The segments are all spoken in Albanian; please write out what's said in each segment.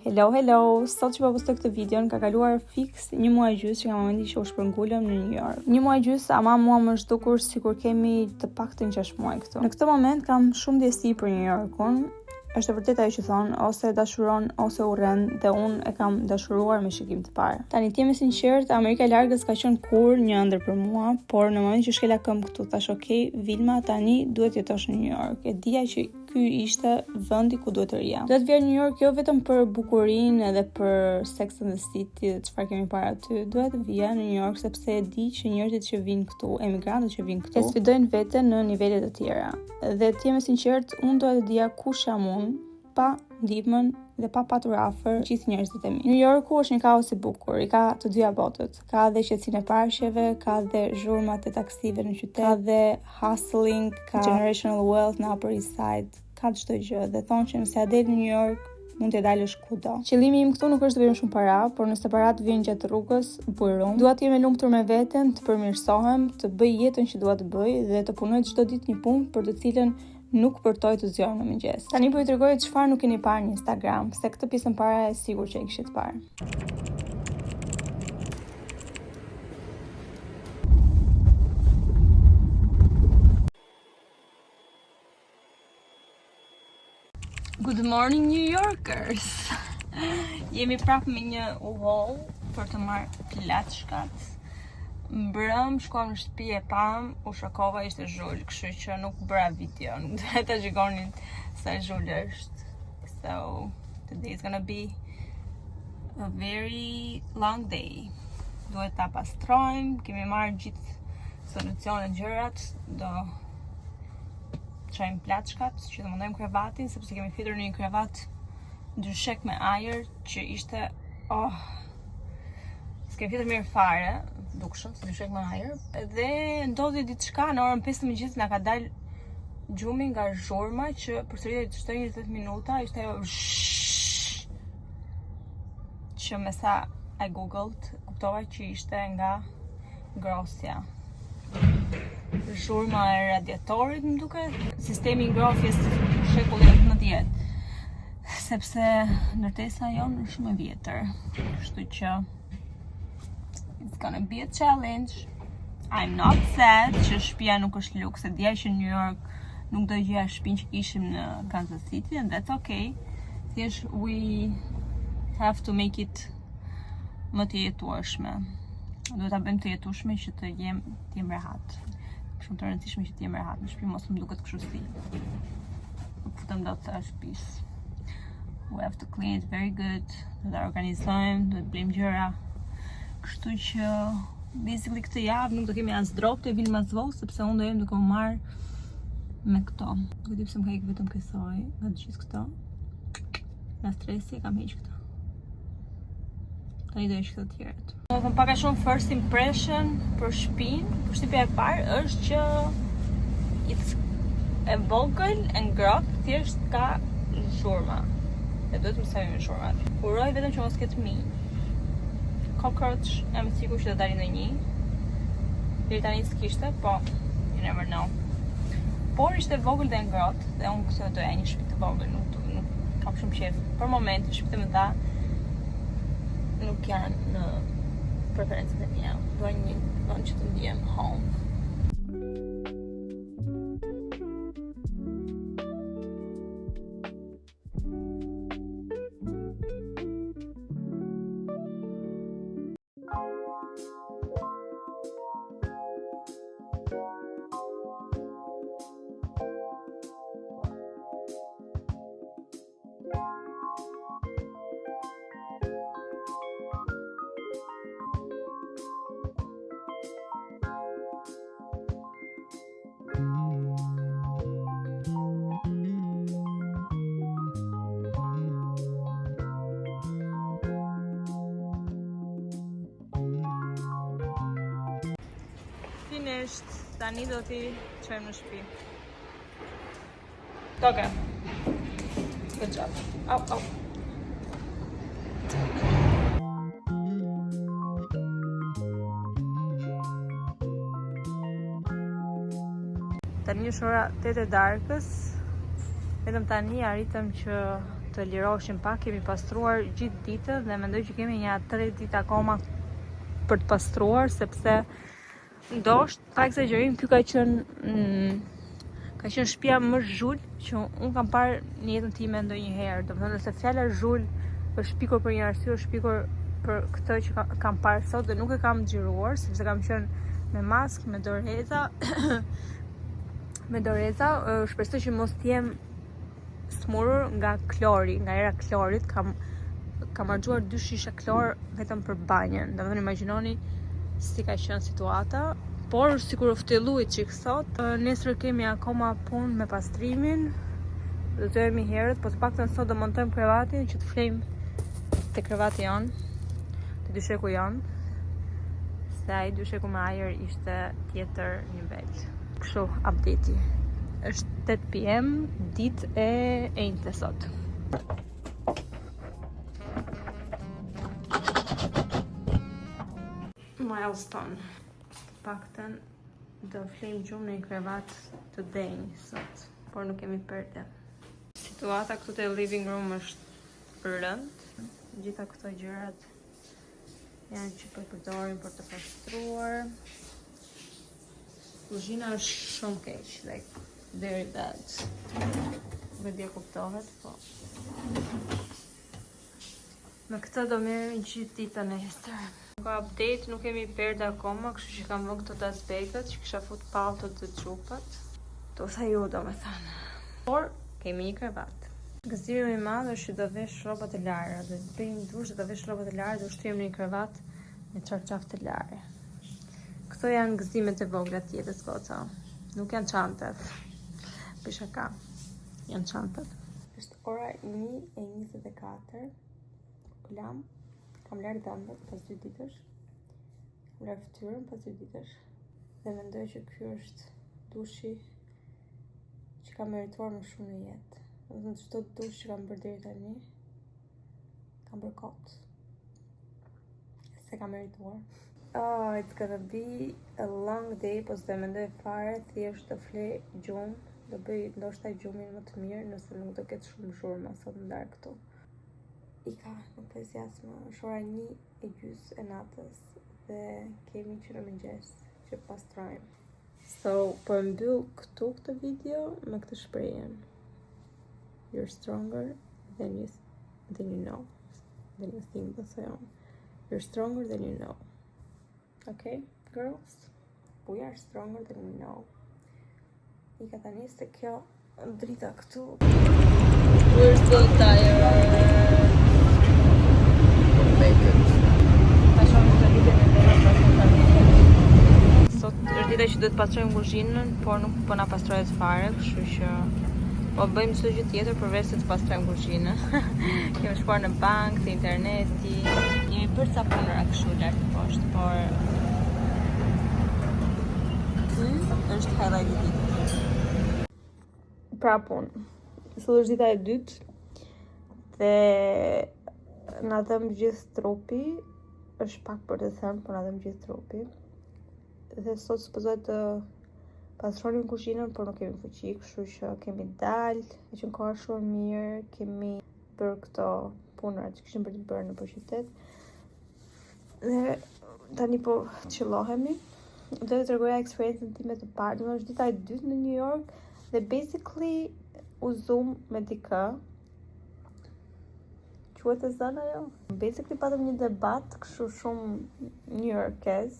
Hello, sot që po postoj këtë videon, ka kaluar fix 1 muaj gjysmë që nga momenti që u shpërngulëm në New York. 1 muaj gjysmë, ama mua më zhdukur sikur kemi të paktën 6 muaj këtu. Në këtë moment kam shumë ndjesi për New Yorkun. Është e vërtetë ajo që thon, ose dashuron ose urren, dhe unë e kam dashuruar me shikim të parë. Tani të jemi sinqert, Amerika e Largës ka qenë kur një ëndër për mua, por në momentin që shkela këmbë këtu, thash okay, Vilma tani duhet jetosh në New York. E dija që ky ishte vendi ku duhet të rija. Duhet vija në New York jo vetëm për bukurinë edhe për Sex and the City dhe çfarë kemi para aty. Duhet vija në New York sepse e di që njerëzit që vinë këtu, emigrantët që vinë këtu, e sfidojnë veten në nivele të tjera. Dhe të jemi sinqert, unë doja të dija kush jam unë pa ndihmën dhe pa patur afër gjithë njerëzit e mi. New Yorku është një kaos i bukur, i ka të dyja botët. Ka dhe qetësinë e parsheve, ka dhe zhurmat e taksive në qytet, ka dhe hustling, ka generational wealth në Upper East Side, ka çdo gjë. Dhe thonë që nëse a del në New York, mund të dalësh kudo. Qëllimi im këtu nuk është të bëjmë shumë para, por nëse parat vijnë gjatë rrugës, burum. Dua të jem e lumtur me veten, të përmirësohem, të bëj jetën që dua të bëj dhe të punoj çdo ditë një punë për të cilën nuk përtoj të zgjohem në mëngjes. Tani po ju tregoj çfarë nuk keni parë në Instagram, se këtë pjesën para e sigurt që e kishit parë. Good morning New Yorkers. Jemi prapë me një haul për të marrë plaçkat. Mbrëm, shkuam në shtëpi e pam, u shokova, ishte zhull, kështu që nuk bëra video, nuk dhe ta shikonin sa zhull është. So, today is gonna be a very long day. Duhet ta pastrojmë, kemi marrë gjithë solucionet gjërat, do çojmë plaçkat, që të mundojmë krevatin, sepse kemi fitur në një krevat dyshek me ajër, që ishte, s'kemi fitur mirë fare, dukshëm, se dyshek me ajër. Dhe ndodhi diçka në orën 5 të mëngjesit na ka dalë gjumi nga zhurma që përsëritej çdo 20 minuta, ishte ajo që me sa I googled, kuptova që ishte nga ngrosja. Zhurma e radiatorit më duket, sistemi i ngrohjes shekullit 19, sepse ndërtesa jonë është shumë e vjetër, kështu që it's gonna be a challenge. I'm not sad që shtëpia nuk është luks, e dija që në New York nuk do gjeja shtëpinë që kishim në Kansas City, and that's okay. Thjesht we have to make it më të jetueshme. Duhet ta bëjmë të jetueshme që të jem rehat. Shumë të rëndësishme që të jem rehat në shtëpi, mos më duket kështu si. Futëm dot të shtëpisë. We have to clean it very good. Do ta organizojmë, do të bëjmë gjëra. Kështu që basically këtë javë nuk do kemi as drop të Vilma Zvol, sepse unë do jem duke u marr me këto. Nuk e di pse më ka ikë vetëm kësaj nga të gjithë këto. Nga stresi kam heq këto. Tani do heq këto të tjerat. Do të them pak a shumë first impression për shtëpinë. Përshtypja e parë është që it's e vogël e ngrohtë, thjesht ka zhurma. E duhet të mësoj me zhurmat. Uroj vetëm që mos ketë mijë. Cockroach, jam e sigurt që do dalin në një. Deri tani s'kishte, po you never know. Por ishte vogël dhe ngrohtë, dhe unë këtë doja një shtëpi të vogël, nuk kam shumë qejf. Për momentin shtëpitë e mëdha nuk janë në preferencat e mia. Dua një vend që të ndihem home. Finished. Tani do t'i çojmë në shtëpi. Toke. Good job. Au. Tani është ora 8 e darkës. Vetëm tani arritëm që të liroheshim pak, kemi pastruar gjithë ditën dhe mendoj që kemi një 3 ditë akoma për të pastruar, sepse ndoshta pa egzagerim ky ka qenë shtëpia më zhul që unë kam parë në jetën time ndonjëherë. Domethënë se fjala zhul është shpikur për një arsye, është shpikur për këtë që kam parë sot dhe nuk e kam xhiruar sepse kam qenë me maskë, me doreza. Shpresoj që mos të jem smurur nga klori, nga era klorit. Kam harxuar 2 shisha klor vetëm për banjën. Domethënë imagjinoni si ka qenë situata. Por sikur u ftyllui çik sot, nesër kemi akoma punë me pastrimin. Do të jemi herët, po të paktën sot do montojmë krevatin që të flejmë te krevati jon, te dysheku jon. Se ai dysheku me ajër ishte tjetër nivel. Kështu update-i. Është 8 PM, ditë e enjte sot. Milestone. Paktën do flejmë gjumë në një krevat të denjë sot, por nuk kemi perde. Situata këtu te living room është rënd. Gjitha këto gjërat janë që po i përdorim për të pastruar. Kuzhina është shumë keq, like very bad. Nuk e di kuptohet, po. Me këtë do merrem gjithë ditën nesër. Ka update, nuk kemi perde akoma, kështu që kam vënë këto dashbegët që kisha fut palltot të çupat. To sa ju domethënë. Por kemi një krevat. Gëzimi më i madh është që do vesh rroba të lara, do të bëj një dush, do vesh rroba të lara, do shtyjem në një krevat me çarçaf të lara. Këto janë gëzimet e vogla të jetës goca. Nuk janë çantat. Për shaka. Janë çantat. Është ora 1:24. Lam. Kam larë dëmbët pas 2 ditësh. Kam larë fytyrën pas 2 ditësh. Dhe mendoj që ky është dushi që kam merituar më shumë në jetë. Në çdo dush që kam bërë deri tani, kam bërë kot. Se kam merituar. Oh, it's gonna be a long day, po s'do mendoj fare, thjesht të flej gjumë, do bëj ndoshta gjumin më të mirë, nëse nuk do ketë shumë zhurmë sot ndar këtu. Ika, nuk po zjas më, është ora 1:30 e natës dhe kemi që në mëngjes që pastrojmë. So, po mbyll këtu këtë video me këtë shprehjen. You're stronger than you know. Than you think, that's why you're stronger than you know. Okay, girls? We are stronger than we know. Ika tani se kjo drita këtu. We're so tired. Sot është dita që do të pastrojmë kuzhinën, por nuk po na pastrohet fare, kështu që po bëjmë çdo gjë tjetër përveç se të pastrojmë kuzhinën. Kemi shkuar në bankë, te interneti, jemi bërë ca punëra kështu lart poshtë, por është highlight i ditës. Pra punë. Sot është dita e dytë dhe na dëm gjithë trupi, është pak për të thënë, por na dëm gjithë trupi. Dhe sot supozohet të pastrojmë kuzhinën, por nuk kemi fuqi, kështu që kemi dalë, ka qenë koha shumë mirë, kemi bërë këto punëra që kishim për të bërë në qytet. Dhe tani po chillohemi. Do të tregoja eksperiencën time të parë, do është dita e dytë në New York dhe basically u zoom me dikë. Quhet e zënë ajo? Basically patëm një debat kështu shumë New Yorkez.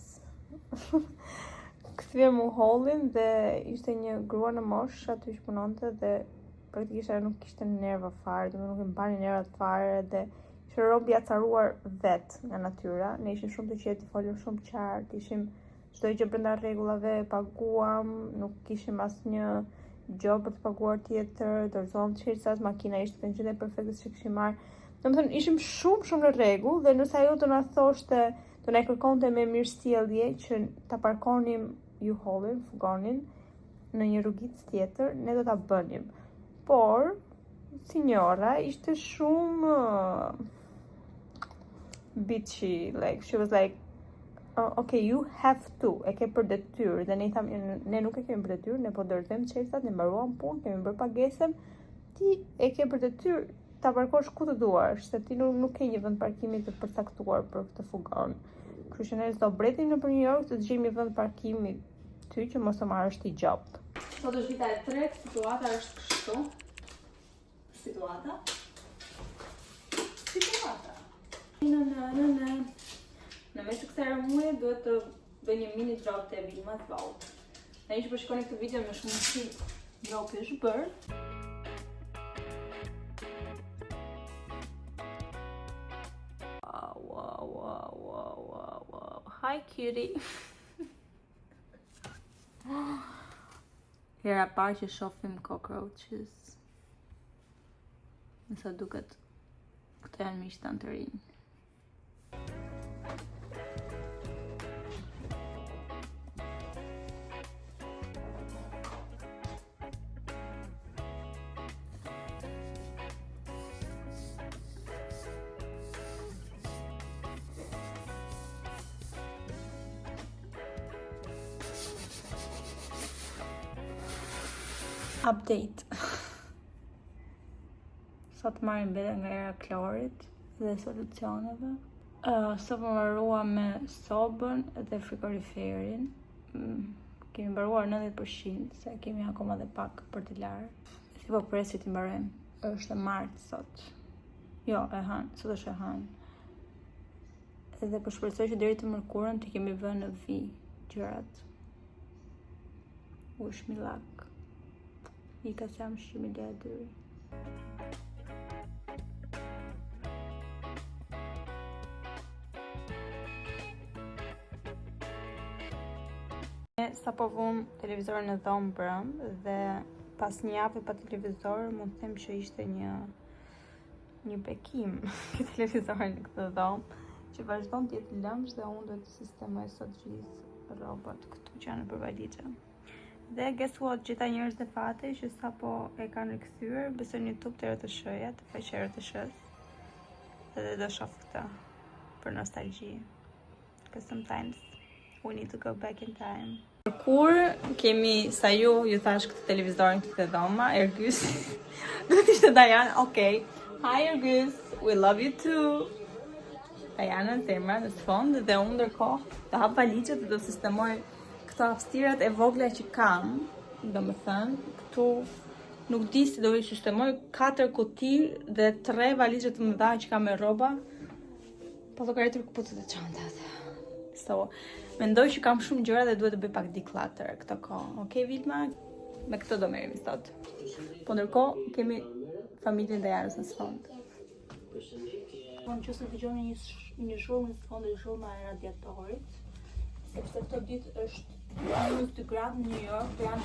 Kthyem u hallin dhe ishte një grua në moshë aty që punonte dhe praktikisht ajo nuk kishte nerva fare, nuk i mbani nervat fare dhe ishte robi acaruar vet nga natyra. Ne ishim shumë të qetë, folëm shumë qartë, ishim çdo gjë brenda rregullave, paguam, nuk kishim asnjë gjë për të paguar tjetër, dorëzohem çelësat, makina ishte në gjendje perfekte që kishim marrë. Domethënë ishim shumë në rregull dhe nëse ajo do na thoshte, do na kërkonte me mirësjellje që ta parkonim U-Haulin, furgonin në një rrugicë tjetër, ne do ta bënim. Por sinjora ishte shumë bitchy, like she was like, okay, you have to, e ke për detyrë, dhe ne i tham, ne nuk e kemi për detyrë, ne po dorëzojmë çelësat, ne mbaruam punë, kemi bërë pagesën, ti e ke për detyrë ta parkosh ku të duash, se ti nuk ke një vend parkimi të përcaktuar për këtë furgon. Kështu që ne do bretim nëpër New York të gjejmë një vend parkimi ty që mos të marrësh ti gjop. Sot është dita e tretë, situata është kështu. Situata. Në mes të kësaj muaji duhet të bëj një mini drop të Vilma të vallë. Ai që po shikoni këtë video me shumë si dropi është bërë. Wow. Hi cutie. Hera parë që shohim cockroaches. Nësa duket këto janë miq tanë të rinj. Update. Sot marrim bere nga era klorit dhe solucioneve. Sot më mbarua me sobën dhe frigoriferin. Kemi mbaruar 90%, se kemi akoma dhe pak për të larë. Si po presi të mbarojmë. Është e martë sot. Jo, e hanë, sot është e hanë. Edhe po shpresoj që deri të mërkurën të kemi vënë në vi gjërat. Wish me luck. I ka se jam shqimi dhe e dyri. Sa po vum televizorin në dhomë brëm dhe pas një javë pa televizor mund të them që ishte një bekim i televizorin në këtë dhomë që vazhdon të jetë lëmsh dhe unë do të sistemoj sot gjithë rrobat këtu që janë për valizë. Dhe guess what, gjitha njerëz dhe fate që sa po e kanë rikthyer, besoj në YouTube të RTSH-ja, të faqe RTSH-s. Dhe do shoh këtë për nostalgji. Because sometimes we need to go back in time. Kur kemi sa ju thash këtë televizorin këtë dhoma, Ergys. Do të ishte Diana, okay. Hi Ergys, we love you too. Diana zemra në fond dhe unë ndërkohë të hap valizhet dhe do sistemoj këto hapëstirat e vogla që kam, domethënë, këtu nuk di si do i sistemoj 4 kuti dhe 3 valizhe të mëdha që kam me rroba, po do kërritur këpucët e çantat. So, mendoj që kam shumë gjëra dhe duhet të bëj pak declutter këtë kohë. Okej, Vilma? Me këtë do merremi sot. Po ndërkohë kemi familjen e Dianës në sfond. Po nëse dëgjoni një zhurmë në sfond e zhurma e radiatorit, sepse këtë ditë është -2 gradë në New York, të janë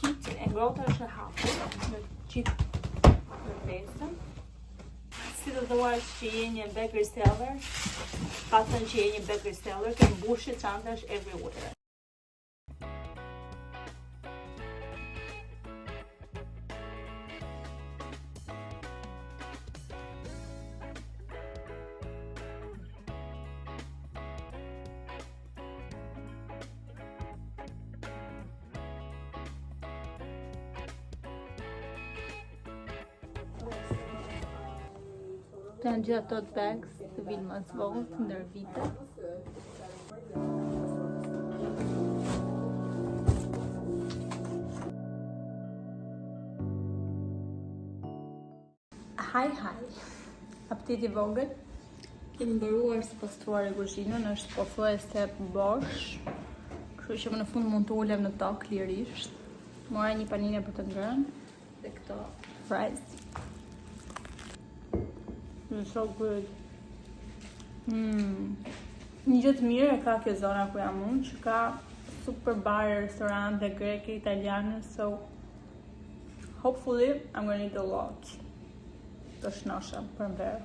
hit e ngrohta është e hapur në gjithë kërkesën. Si të thuash që je një bakery seller, patën që je një bakery seller, ke mbushje çantash everywhere. Të janë gjitha tote bags të Vilmas Volt ndër vite. Hi. Apetiti vogël. Kemi mbaruar së pastruar e kuzhinën, është pothuajse bosh. Kështu që më në fund mund të ulem në tokë lirisht. Mora një panine për të ngrënë dhe këto fries. It's so good. Një gjë të mirë e ka kjo zona ku jam unë, që ka super bar, restorante greke, italiane, so hopefully I'm gonna eat a lot. Do shnosha për verë.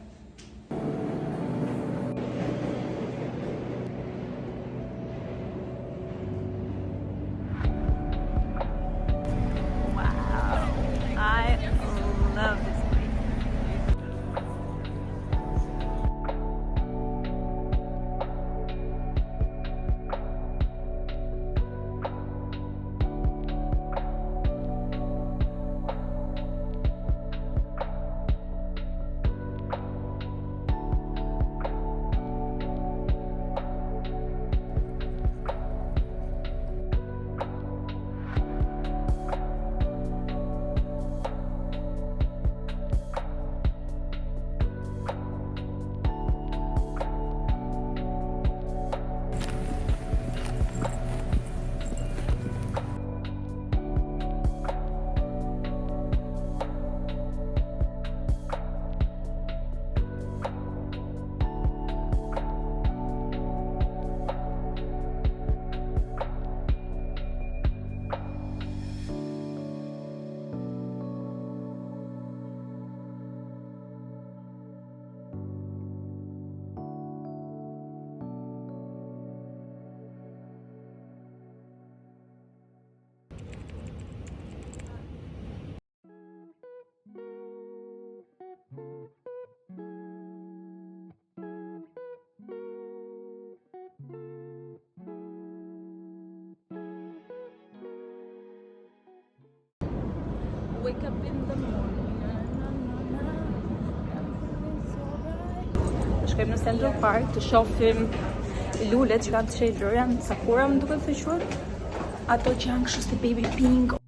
wake up in the morning. Shkojmë në Central Park të shohim lulet që kanë të shelur, janë sakura më duket të quhet. Ato që janë kështu si baby pink.